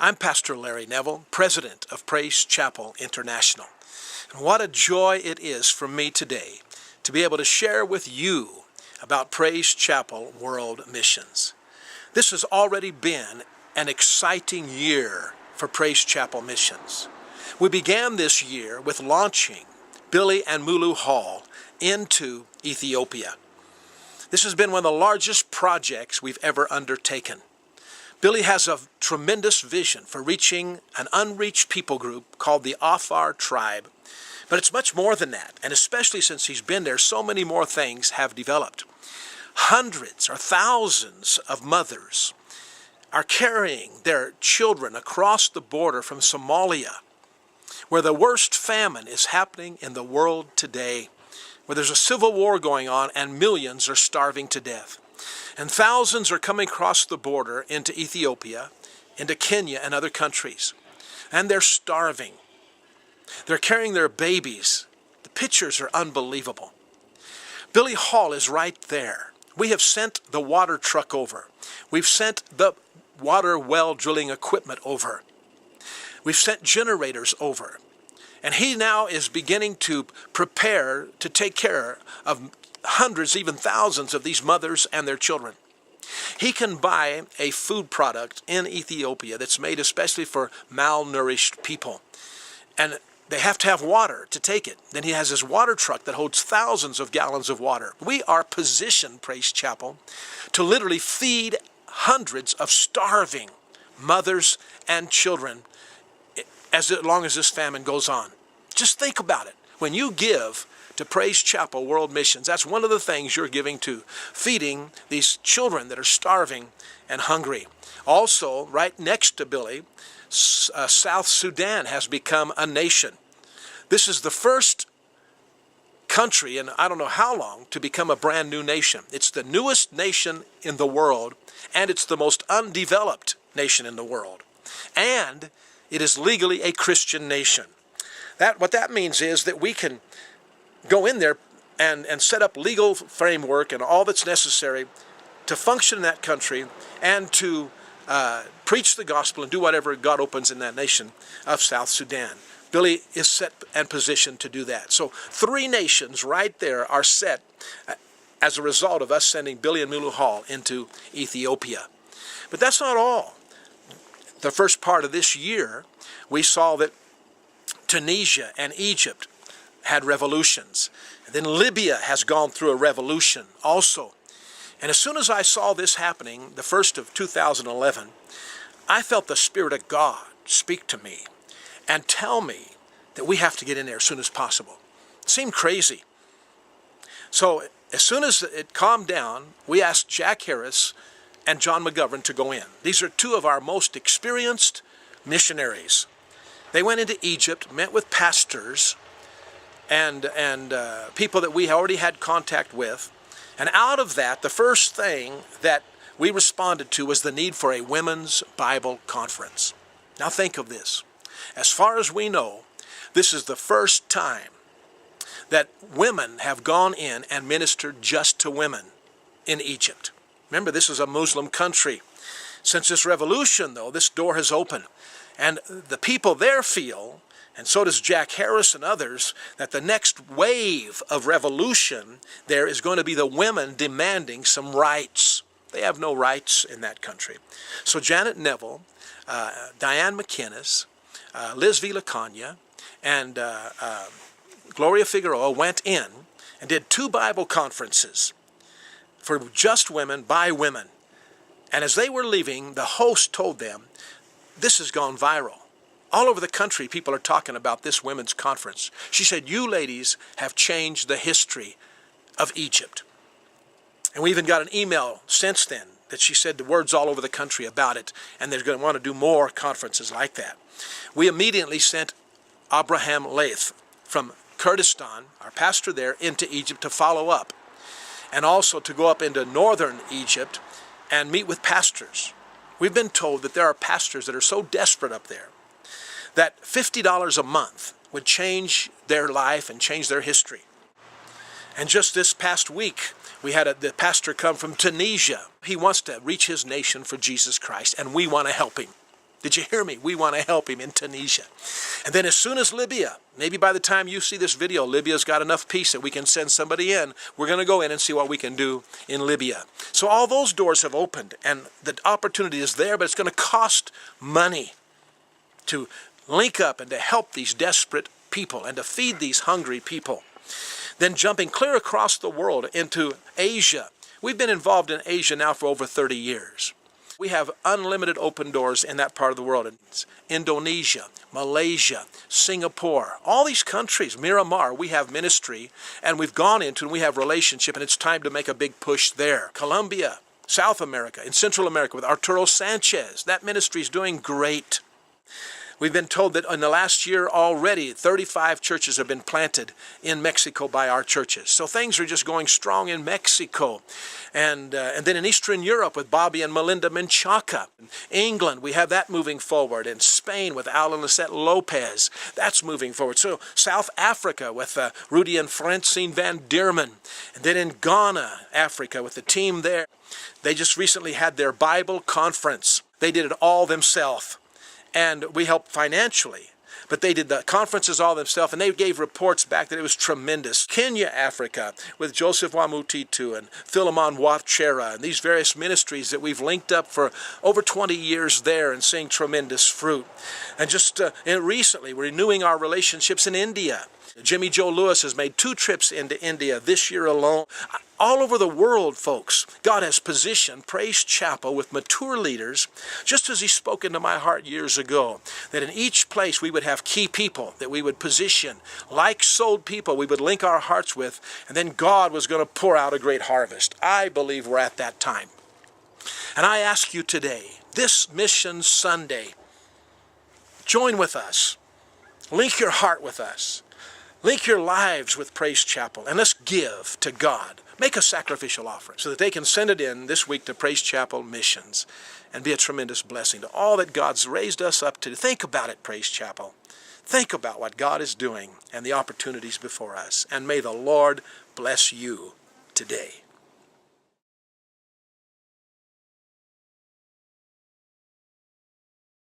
I'm Pastor Larry Neville, President of Praise Chapel International. And what a joy it is for me today to be able to share with you about Praise Chapel World Missions. This has already been an exciting year for Praise Chapel Missions. We began this year with launching Billy and Mulu Hall into Ethiopia. This has been one of the largest projects we've ever undertaken. Billy has a tremendous vision for reaching an unreached people group called the Afar tribe. But it's much more than that, and especially since he's been there, so many more things have developed. Hundreds or thousands of mothers are carrying their children across the border from Somalia, where the worst famine is happening in the world today, where there's a civil war going on and millions are starving to death. And thousands are coming across the border into Ethiopia, into Kenya and other countries. And they're starving. They're carrying their babies. The pictures are unbelievable. Billy Hall is right there. We have sent the water truck over. We've sent the water well drilling equipment over. We've sent generators over. And he now is beginning to prepare to take care of hundreds, even thousands of these mothers and their children. He can buy a food product in Ethiopia that's made especially for malnourished people. And they have to have water to take it. Then he has his water truck that holds thousands of gallons of water. We are positioned, Praise Chapel, to literally feed hundreds of starving mothers and children as long as this famine goes on. Just think about it. When you give to Praise Chapel World Missions, that's one of the things you're giving to, feeding these children that are starving and hungry. Also, right next to Billy, South Sudan has become a nation. This is the first country in I don't know how long to become a brand new nation. It's the newest nation in the world, and it's the most undeveloped nation in the world. And it is legally a Christian nation. What that means is that we can go in there and set up legal framework and all that's necessary to function in that country and to preach the gospel and do whatever God opens in that nation of South Sudan. Billy is set and positioned to do that. So 3 nations right there are set as a result of us sending Billy and Mulu Hall into Ethiopia. But that's not all. The first part of this year, we saw that Tunisia and Egypt had revolutions. And then Libya has gone through a revolution also. And as soon as I saw this happening, the first of 2011, I felt the Spirit of God speak to me and tell me that we have to get in there as soon as possible. It seemed crazy. So as soon as it calmed down, we asked Jack Harris and John McGovern to go in. These are 2 of our most experienced missionaries. They went into Egypt, met with pastors and people that we already had contact with. And out of that, the first thing that we responded to was the need for a women's Bible conference. Now think of this. As far as we know, this is the first time that women have gone in and ministered just to women in Egypt. Remember, this is a Muslim country. Since this revolution, though, this door has opened. And the people there feel, and so does Jack Harris and others, that the next wave of revolution there is going to be the women demanding some rights. They have no rights in that country. So Janet Neville, Diane McInnes, Liz Vilacania, and Gloria Figueroa went in and did 2 Bible conferences for just women, by women. And as they were leaving, the host told them, this has gone viral. All over the country, people are talking about this women's conference. She said, you ladies have changed the history of Egypt. And we even got an email since then that she said the words all over the country about it, and they're going to want to do more conferences like that. We immediately sent Abraham Laith from Kurdistan, our pastor there, into Egypt to follow up, and also to go up into northern Egypt and meet with pastors. We've been told that there are pastors that are so desperate up there that $50 a month would change their life and change their history. And just this past week, we had the pastor come from Tunisia. He wants to reach his nation for Jesus Christ, and we want to help him. Did you hear me? We want to help him in Tunisia. And then as soon as Libya, maybe by the time you see this video, Libya's got enough peace that we can send somebody in. We're going to go in and see what we can do in Libya. So all those doors have opened, and the opportunity is there, but it's going to cost money to link up and to help these desperate people and to feed these hungry people. Then jumping clear across the world into Asia. We've been involved in Asia now for over 30 years. We have unlimited open doors in that part of the world. It's Indonesia, Malaysia, Singapore, all these countries, Myanmar, we have ministry, and we've gone into and we have relationship, and it's time to make a big push there. Colombia, South America, in Central America with Arturo Sanchez. That ministry is doing great. We've been told that in the last year already, 35 churches have been planted in Mexico by our churches. So things are just going strong in Mexico. And then in Eastern Europe with Bobby and Melinda Menchaca. In England, we have that moving forward. In Spain with Alan Lisette Lopez, that's moving forward. So South Africa with Rudy and Francine Van Dierman. And then in Ghana, Africa, with the team there. They just recently had their Bible conference. They did it all themselves. And we helped financially, but they did the conferences all themselves, and they gave reports back that it was tremendous. Kenya, Africa, with Joseph Wamutitu and Philemon Wachera, and these various ministries that we've linked up for over 20 years there and seeing tremendous fruit. And just recently, we're renewing our relationships in India. Jimmy Joe Lewis has made 2 trips into India this year alone. All over the world, folks, God has positioned Praise Chapel with mature leaders, just as He spoke into my heart years ago, that in each place we would have key people that we would position, like-souled people we would link our hearts with, and then God was going to pour out a great harvest. I believe we're at that time. And I ask you today, this Mission Sunday, join with us. Link your heart with us. Link your lives with Praise Chapel, and let's give to God. Make a sacrificial offering so that they can send it in this week to Praise Chapel Missions and be a tremendous blessing to all that God's raised us up to. Think about it, Praise Chapel. Think about what God is doing and the opportunities before us. And may the Lord bless you today.